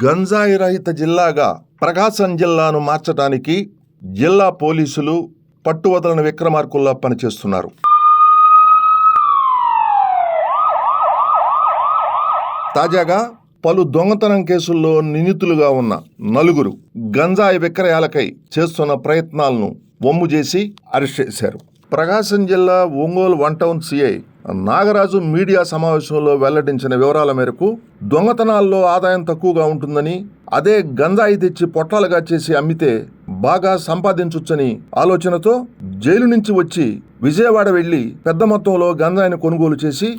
గంజాయి రహిత జిల్లాగా ప్రకాశం జిల్లాను మార్చడానికి జిల్లా పోలీసులు పట్టువదలని విక్రమార్కుల్లా పనిచేస్తున్నారు. తాజాగా పలు దొంగతనం కేసుల్లో నిందితులుగా ఉన్న 4 గంజాయి విక్రయాలకై చేస్తున్న ప్రయత్నాలను వమ్ము చేసి అరెస్ట్ చేశారు. ప్రకాశం జిల్లా Ongole 1 town CI Nagaraju media సమావేశంలో వెల్లడించిన వివరాల మేరకు దొంగతనాల్లో ఆదాయం తక్కువగా ఉంటుందని, అదే గంజాయి తెచ్చి పొట్లాలుగా చేసి అమ్మితే బాగా సంపాదించొచ్చని ఆలోచనతో జైలు నుంచి వచ్చి విజయవాడ వెళ్లి పెద్ద మొత్తంలో గంజాయిని కొనుగోలు చేసి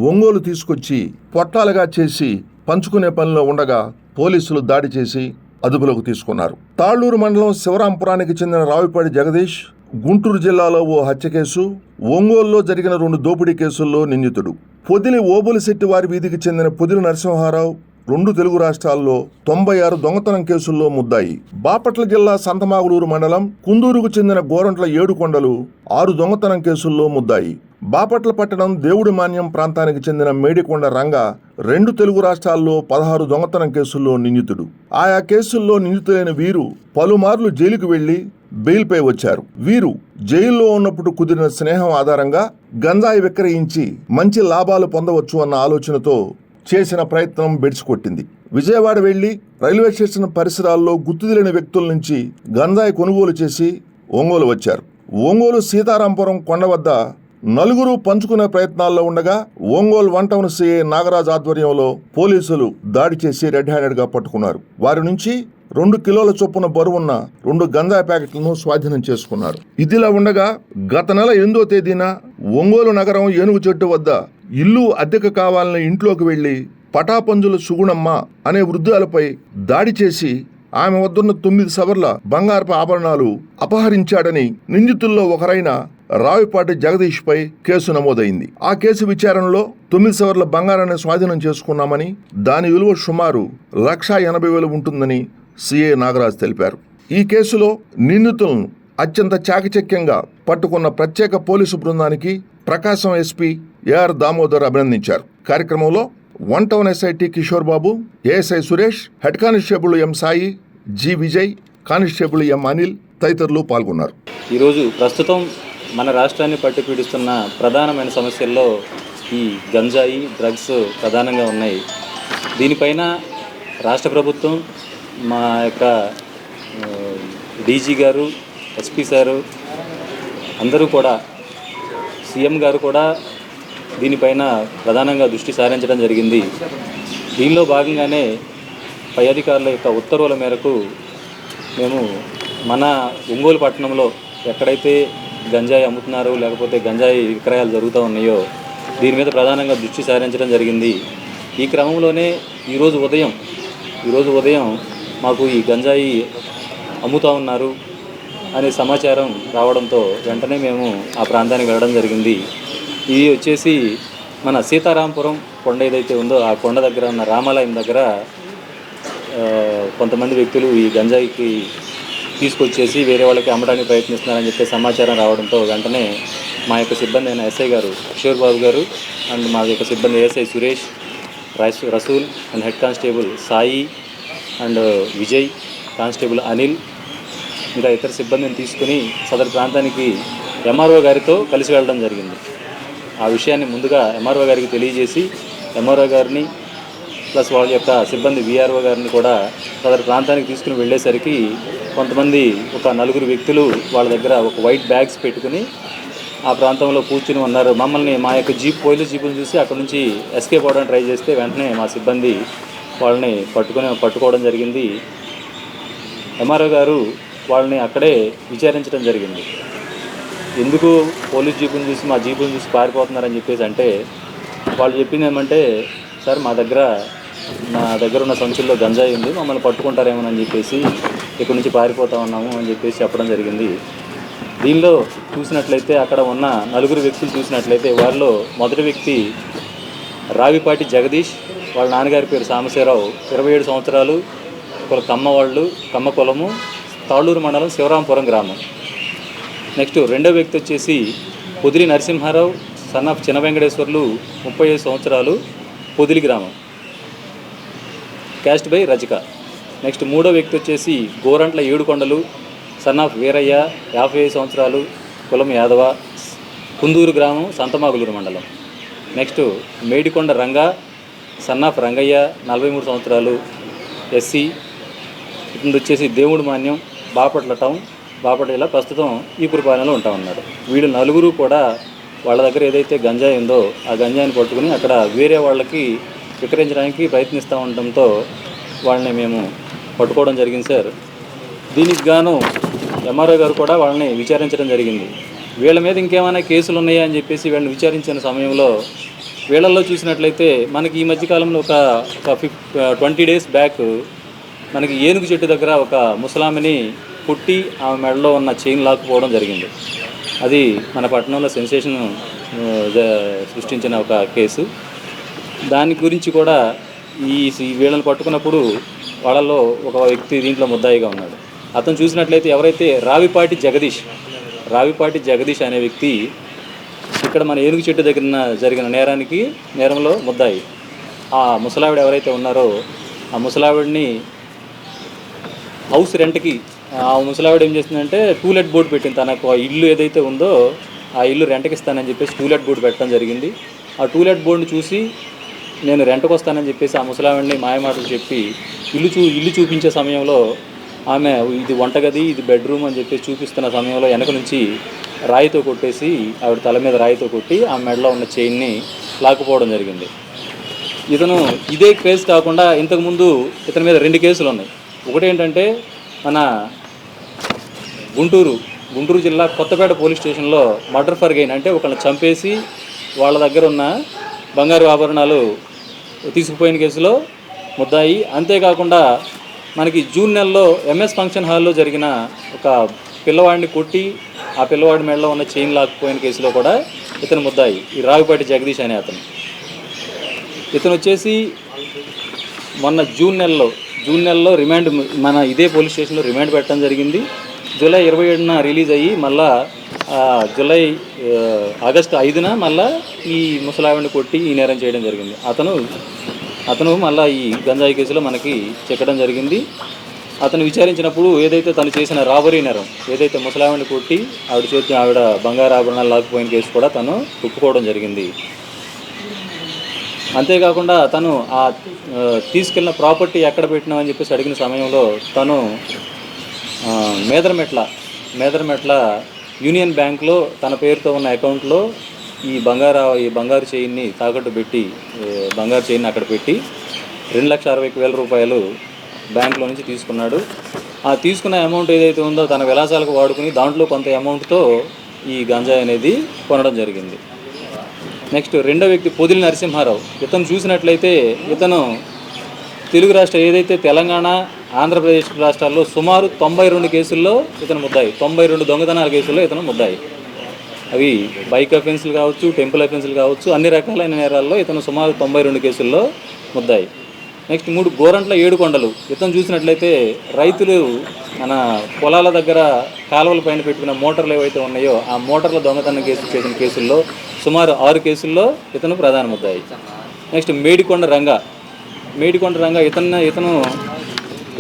ఒంగోలు తీసుకొచ్చి పొట్లాలుగా చేసి పంచుకునే పనిలో ఉండగా పోలీసులు దాడి చేసి అదుపులోకి తీసుకున్నారు. తాళ్లూరు మండలం శివరాంపురానికి చెందిన రావిపాడి జగదీష్ గుంటూరు జిల్లాలో ఓ హత్య కేసు, ఒంగోలులో జరిగిన 2 దోపిడీ కేసుల్లో నిందితుడు. పొదిలి ఓబులశెట్టి వారి వీధికి చెందిన పొదిలి నరసింహారావు 2 తెలుగు రాష్ట్రాల్లో 96 దొంగతనం కేసుల్లో ముద్దాయి. బాపట్ల జిల్లా సంతమాగులూరు మండలం కుందూరుకు చెందిన గోరంట్ల ఏడుకొండలు 6 దొంగతనం కేసుల్లో ముద్దాయి. బాపట్ల పట్టణం దేవుడి మాన్యం ప్రాంతానికి చెందిన మేడికొండ రంగ 2 తెలుగు రాష్ట్రాల్లో 16 దొంగతనం కేసుల్లో నిందితుడు. ఆయా కేసుల్లో నిందితులైన వీరు పలుమార్లు జైలుకు వెళ్లి బెయిల్పై వచ్చారు. వీరు జైల్లో ఉన్నప్పుడు కుదిరిన స్నేహం ఆధారంగా గంజాయి విక్రయించి మంచి లాభాలు పొందవచ్చు అన్న ఆలోచనతో చేసిన ప్రయత్నం బెడిసికొట్టింది. విజయవాడ వెళ్లి రైల్వే స్టేషన్ పరిసరాల్లో గుర్తుతెలియని వ్యక్తుల నుంచి గంజాయి కొనుగోలు చేసి ఒంగోలు వచ్చారు. ఒంగోలు సీతారాంపురం కొండ వద్ద 4 పంచుకునే ప్రయత్నాల్లో ఉండగా ఒంగోలు 1 టౌన్ సిఐ నాగరాజ్ ఆధ్వర్యంలో పోలీసులు దాడి చేసి రెడ్ హ్యాండెడ్ గా పట్టుకున్నారు. వారి నుంచి 2 కిలోల చొప్పున బరువున్న 2 గంజాయి ప్యాకెట్లను స్వాధీనం చేసుకున్నారు. ఇదిలా ఉండగా గత నెల 8వ తేదీన ఒంగోలు నగరం ఏనుగు చెట్టు వద్ద ఇల్లు అద్దెకు కావాలని ఇంట్లోకి వెళ్లి పటాపంజుల సుగుణమ్మ అనే వృద్ధులపై దాడి చేసి ఆమె వద్దన్న 9 సవర్ల బంగారపు ఆభరణాలు అపహరించాడని నిందితుల్లో ఒకరైన రావిపాటి జగదీష్ పై కేసు నమోదైంది. ఆ కేసు విచారణలో 9 సవర్ల బంగారాన్ని స్వాధీనం చేసుకున్నామని, దాని విలువ సుమారు 1,80,000 ఉంటుందని సిఐ నాగరాజ్ తెలిపారు. ఈ కేసులో నిందితులను అత్యంత చాకచక్యంగా పట్టుకున్న ప్రత్యేక పోలీసు బృందానికి ప్రకాశం ఎస్పీ ఏఆర్ దామోదర్ అభినందించారు. కార్యక్రమంలో 1 town SIT Kishore Babu, ASI Suresh, head constable M Sai, G Vijay, constable M Anil తదితరులు పాల్గొన్నారు. ఈరోజు ప్రస్తుతం మన రాష్ట్రాన్ని పట్టిపీడిస్తున్న ప్రధానమైన సమస్యల్లో ఈ గంజాయి, డ్రగ్స్ ప్రధానంగా ఉన్నాయి. దీనిపైన రాష్ట్ర ప్రభుత్వం, మా యొక్క డీజీ గారు, ఎస్పీ సారు అందరూ కూడా, సీఎం గారు కూడా దీనిపైన ప్రధానంగా దృష్టి సారించడం జరిగింది. దీనిలో భాగంగానే పై అధికారుల యొక్క ఉత్తర్వుల మేరకు మేము మన ఒంగోలు పట్టణంలో ఎక్కడైతే గంజాయి అమ్ముతున్నారో లేకపోతే గంజాయి విక్రయాలు జరుగుతూ ఉన్నాయో దీని మీద ప్రధానంగా దృష్టి సారించడం జరిగింది. ఈ క్రమంలోనే ఈరోజు ఉదయం మాకు ఈ గంజాయి అమ్ముతూ ఉన్నారు అనే సమాచారం రావడంతో వెంటనే మేము ఆ ప్రాంతానికి వెళ్ళడం జరిగింది. ఇది వచ్చేసి మన సీతారాంపురం కొండ ఏదైతే ఉందో ఆ కొండ దగ్గర ఉన్న రామాలయం దగ్గర కొంతమంది వ్యక్తులు ఈ గంజాయికి తీసుకొచ్చేసి వేరే వాళ్ళకి అమ్మడానికి ప్రయత్నిస్తున్నారని చెప్పి సమాచారం రావడంతో వెంటనే మా యొక్క సిబ్బంది అయిన ఎస్ఐ గారు కిషోర్ బాబు గారు అండ్ మా యొక్క సిబ్బంది ASI Suresh, Rasool and head constable Sai and Vijay, constable Anil ఇంకా ఇతర సిబ్బందిని తీసుకుని సదరు ప్రాంతానికి ఎంఆర్ఓ గారితో కలిసి వెళ్ళడం జరిగింది. ఆ విషయాన్ని ముందుగా ఎంఆర్ఓ గారికి తెలియజేసి ఎంఆర్ఓ గారిని ప్లస్ వాళ్ళ యొక్క సిబ్బంది విఆర్ఓ గారిని కూడా సదరు ప్రాంతానికి తీసుకుని వెళ్ళేసరికి కొంతమంది ఒక 4 వ్యక్తులు వాళ్ళ దగ్గర ఒక వైట్ బ్యాగ్స్ పెట్టుకుని ఆ ప్రాంతంలో కూర్చుని ఉన్నారు. మమ్మల్ని మా యొక్క పోలీస్ జీపులు చూసి అక్కడ నుంచి ఎస్కేప్ అవ్వడానికి ట్రై చేస్తే వెంటనే మా సిబ్బంది వాళ్ళని పట్టుకోవడం జరిగింది. ఎంఆర్ఓ గారు వాళ్ళని అక్కడే విచారించడం జరిగింది. ఎందుకు పోలీస్ జీపుని చూసి మా జీపుని చూసి పారిపోతున్నారని చెప్పేసి అంటే వాళ్ళు చెప్పింది ఏమంటే, సార్ మా దగ్గర ఉన్న సంచుల్లో గంజాయి ఉంది, మమ్మల్ని పట్టుకుంటారేమోనని చెప్పేసి ఇక్కడ నుంచి పారిపోతా ఉన్నాము అని చెప్పేసి చెప్పడం జరిగింది. దీనిలో చూసినట్లయితే అక్కడ ఉన్న 4 వ్యక్తులు చూసినట్లయితే వారిలో మొదటి వ్యక్తి రావిపాటి జగదీష్, వాళ్ళ నాన్నగారి పేరు సాంబశివరావు, 27 సంవత్సరాలు, కమ్మ కులము, తాళ్లూరు మండలం శివరాంపురం గ్రామం. నెక్స్ట్ రెండో వ్యక్తి వచ్చేసి పొదిలి నరసింహారావు, సన్ ఆఫ్ చిన్న వెంకటేశ్వర్లు, 35 సంవత్సరాలు, పొదిలి గ్రామం, క్యాస్ట్ బై రజిక. నెక్స్ట్ మూడో వ్యక్తి వచ్చేసి గోరంట్ల ఏడుకొండలు, సన్ ఆఫ్ వీరయ్య, 55 సంవత్సరాలు, కులం యాదవ, కుందూరు గ్రామం, సంతమాగులూరు మండలం. Next Medikonda Ranga, son of Rangaiah, 43 సంవత్సరాలు, ఎస్సీ. ఇతను వచ్చేసి దేవుడు మాన్యం, బాపట్ల టౌన్, బాపట్ల జిల్లా, ప్రస్తుతం ఈపురపాలెంలో ఉంటా ఉన్నాడు. వీళ్ళు నలుగురు కూడా వాళ్ళ దగ్గర ఏదైతే గంజాయి ఉందో ఆ గంజాయిని పట్టుకుని అక్కడ వేరే వాళ్ళకి విక్రయించడానికి ప్రయత్నిస్తూ ఉండడంతో వాళ్ళని మేము పట్టుకోవడం జరిగింది సార్. దీనికి గాను ఎంఆర్ఓ గారు కూడా వాళ్ళని విచారించడం జరిగింది. వీళ్ళ మీద ఇంకేమైనా కేసులు ఉన్నాయా అని చెప్పేసి వీళ్ళని విచారించిన సమయంలో వీళ్ళల్లో చూసినట్లయితే మనకి ఈ మధ్యకాలంలో ఒక 20 డేస్ బ్యాక్ మనకి ఏనుగు చెట్టు దగ్గర ఒక ముసలామిని పుట్టి ఆమె మెడలో ఉన్న చైన్ లాక్కుపోవడం జరిగింది. అది మన పట్టణంలో సెన్సేషన్ సృష్టించిన ఒక కేసు. దాని గురించి కూడా ఈ వీళ్ళని పట్టుకున్నప్పుడు వాళ్ళలో ఒక వ్యక్తి దీంట్లో ముద్దాయిగా ఉన్నాడు. అతను చూసినట్లయితే ఎవరైతే రావిపాటి జగదీష్ అనే వ్యక్తి ఇక్కడ మన ఏనుగు చెట్టు దగ్గర జరిగిన నేరంలో ముద్దాయి. ఆ ముసలావిడ ఎవరైతే ఉన్నారో ఆ ముసలావిడిని హౌస్ రెంట్కి ఆ ముసలావిడ ఏం చేస్తుందంటే టూలెట్ బోర్డు పెట్టింది. తనకు ఆ ఇల్లు ఏదైతే ఉందో ఆ ఇల్లు రెంట్కి ఇస్తానని చెప్పేసి టూలెట్ బోర్డు పెట్టడం జరిగింది. ఆ టూలెట్ బోర్డుని చూసి నేను రెంట్కి వస్తానని చెప్పేసి ఆ ముసలావిడిని మాయమాటలు చెప్పి ఇల్లు చూపించే సమయంలో ఆమె ఇది వంటగది, ఇది బెడ్రూమ్ అని చెప్పేసి చూపిస్తున్న సమయంలో వెనక నుంచి రాయితో కొట్టేసి ఆవిడ తల మీద రాయితో కొట్టి ఆ మెడలో ఉన్న చైన్ని లాక్కుపోవడం జరిగింది. ఇతను ఇదే కేసు కాకుండా ఇంతకుముందు ఇతని మీద 2 కేసులు ఉన్నాయి. ఒకటి ఏంటంటే మన గుంటూరు జిల్లా కొత్తపేట పోలీస్ స్టేషన్లో మర్డర్ ఫర్ గెయిన్ అంటే ఒకళ్ళని చంపేసి వాళ్ళ దగ్గర ఉన్న బంగారు ఆభరణాలు తీసుకుపోయిన కేసులో ముద్దాయి. అంతేకాకుండా మనకి జూన్ నెలలో ఎంఎస్ ఫంక్షన్ హాల్లో జరిగిన ఒక పిల్లవాడిని కొట్టి ఆ పిల్లవాడి మెడలో ఉన్న చైన్ లాక్కుపోయిన కేసులో కూడా ఇతను ముద్దాయి. ఈ రావిపాటి జగదీష్ అనే అతను. ఇతను వచ్చేసి మొన్న జూన్ నెలలో రిమాండ్ మన ఇదే పోలీస్ స్టేషన్లో రిమాండ్ పెట్టడం జరిగింది. జూలై 27న రిలీజ్ అయ్యి మళ్ళా ఆగస్టు 5న మళ్ళా ఈ ముసలావిడిని కొట్టి ఈ నేరం చేయడం జరిగింది. అతను మళ్ళీ ఈ గంజాయి కేసులో మనకి చెక్కడం జరిగింది. అతను విచారించినప్పుడు ఏదైతే తను చేసిన రాబరీ నేరం ఏదైతే ముసలావిడిని కొట్టి ఆవిడ బంగారు ఆభరణాలు లాక్కుపోయిన కేసు కూడా తను ఒప్పుకోవడం జరిగింది. అంతేకాకుండా తను ఆ తీసుకెళ్ళిన ప్రాపర్టీ ఎక్కడ పెట్టినామని చెప్పేసి అడిగిన సమయంలో తను మేదరమెట్ల యూనియన్ బ్యాంక్లో తన పేరుతో ఉన్న అకౌంట్లో ఈ బంగారు చైన్ని తాకట్టు పెట్టి బంగారు చైన్ని అక్కడ పెట్టి 2,60,000 రూపాయలు బ్యాంకులో నుంచి తీసుకున్నాడు. ఆ తీసుకున్న అమౌంట్ ఏదైతే ఉందో తన విలాసాలకు వాడుకుని దాంట్లో కొంత అమౌంట్తో ఈ గంజాయి అనేది కొనడం జరిగింది. నెక్స్ట్ రెండో వ్యక్తి పొదిలి నరసింహారావు. ఇతను చూసినట్లయితే ఇతను తెలుగు రాష్ట్రం ఏదైతే తెలంగాణ, ఆంధ్రప్రదేశ్ రాష్ట్రాల్లో సుమారు 92 కేసుల్లో ఇతను ముద్దాయి. 92 దొంగతనాల కేసుల్లో ఇతను ముద్దాయి. అవి బైక్ అఫెన్సులు కావచ్చు, టెంపుల్ అఫెన్సులు కావచ్చు, అన్ని రకాలైన నేరాల్లో ఇతను సుమారు 92 కేసుల్లో ముద్దాయి. నెక్స్ట్ 3 గోరంట్ల ఏడుకొండలు. ఇతను చూసినట్లయితే రైతులు మన పొలాల దగ్గర కాలువల పైన పెట్టుకున్న మోటార్లు ఏవైతే ఉన్నాయో ఆ మోటార్ల దొంగతనం చేసిన కేసుల్లో సుమారు 6 కేసుల్లో ఇతను ప్రధాన ముద్దాయి. నెక్స్ట్ మేడికొండ రంగా. ఇతను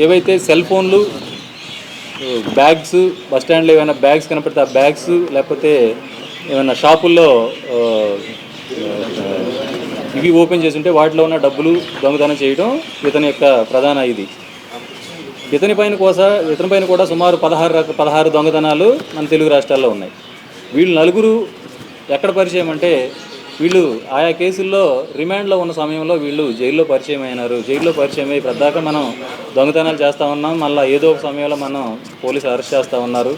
ఏవైతే సెల్ ఫోన్లు, బ్యాగ్స్, బస్టాండ్లో ఏమైనా బ్యాగ్స్ కనపడితే ఆ బ్యాగ్స్, లేకపోతే ఏమైనా షాపుల్లో ఇవి ఓపెన్ చేసి ఉంటే వాటిలో ఉన్న డబ్బులు దొంగతనం చేయడం ఇతని యొక్క ప్రధాన ఇది. ఇతని పైన కూడా సుమారు 16 దొంగతనాలు మన తెలుగు రాష్ట్రాల్లో ఉన్నాయి. వీళ్ళు నలుగురు ఎక్కడ పరిచయం అంటే వీళ్ళు ఆయా కేసుల్లో రిమాండ్లో ఉన్న సమయంలో వీళ్ళు జైల్లో పరిచయం అయినారు. జైల్లో పరిచయం అయ్యి ప్రద్దాకా మనం దొంగతనాలు చేస్తూ ఉన్నాం, మళ్ళీ ఏదో ఒక సమయంలో మనం పోలీసు అరెస్ట్ చేస్తూ ఉన్నారు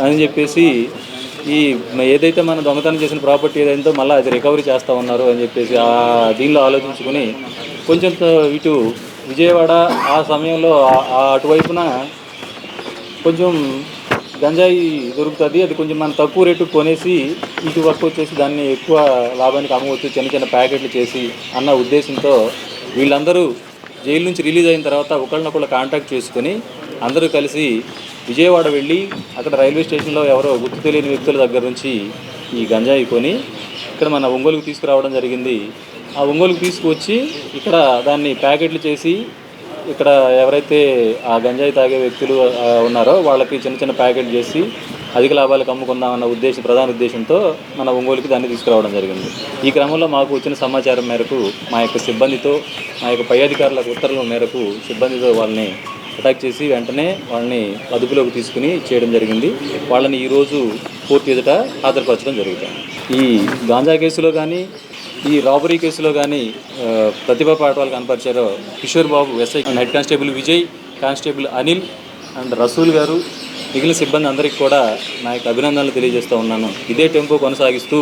అని చెప్పేసి ఈ ఏదైతే మనం దొంగతనం చేసిన ప్రాపర్టీ ఏదైందో మళ్ళీ అది రికవరీ చేస్తూ ఉన్నారు అని చెప్పేసి దీనిలో ఆలోచించుకుని కొంచెం ఇటు విజయవాడ ఆ సమయంలో అటువైపున కొంచెం గంజాయి దొరుకుతుంది, అది కొంచెం మనం తక్కువ రేటుకు కొనేసి ఇటు వరకు వచ్చేసి దాన్ని ఎక్కువ లాభానికి అమ్మవచ్చు, చిన్న ప్యాకెట్లు చేసి అన్న ఉద్దేశంతో వీళ్ళందరూ జైలు నుంచి రిలీజ్ అయిన తర్వాత ఒకళ్ళనొకళ్ళు కాంటాక్ట్ చేసుకుని అందరూ కలిసి విజయవాడ వెళ్ళి అక్కడ రైల్వే స్టేషన్లో ఎవరో గుర్తు తెలియని వ్యక్తుల దగ్గర నుంచి ఈ గంజాయి కొని ఇక్కడ మన ఒంగోలుకు తీసుకురావడం జరిగింది. ఆ ఒంగోలుకు తీసుకువచ్చి ఇక్కడ దాన్ని ప్యాకెట్లు చేసి ఇక్కడ ఎవరైతే ఆ గంజాయి తాగే వ్యక్తులు ఉన్నారో వాళ్ళకి చిన్న చిన్న ప్యాకెట్ చేసి అధిక లాభాలకు అమ్ముకుందామన్న ప్రధాన ఉద్దేశంతో మన ఒంగోలుకి దాన్ని తీసుకురావడం జరిగింది. ఈ క్రమంలో మాకు వచ్చిన సమాచారం మేరకు మా యొక్క సిబ్బందితో, మా యొక్క పై అధికారుల ఉత్తర్వుల మేరకు సిబ్బందితో వాళ్ళని అటాక్ చేసి వెంటనే వాళ్ళని అదుపులోకి తీసుకుని చేయడం జరిగింది. వాళ్ళని ఈరోజు కోర్టు ఎదుట హాజరుపరచడం జరుగుతుంది. ఈ గాంజా కేసులో కానీ, ఈ రాబరీ కేసులో కానీ ప్రతిభా పాఠవాలు కనపరిచారో Kishore Babu, SI, head constable Vijay, constable Anil and Rasool గారు, మిగిలిన సిబ్బంది అందరికీ కూడా నా యొక్క అభినందనలు తెలియజేస్తూ ఉన్నాను. ఇదే టెంపో కొనసాగిస్తూ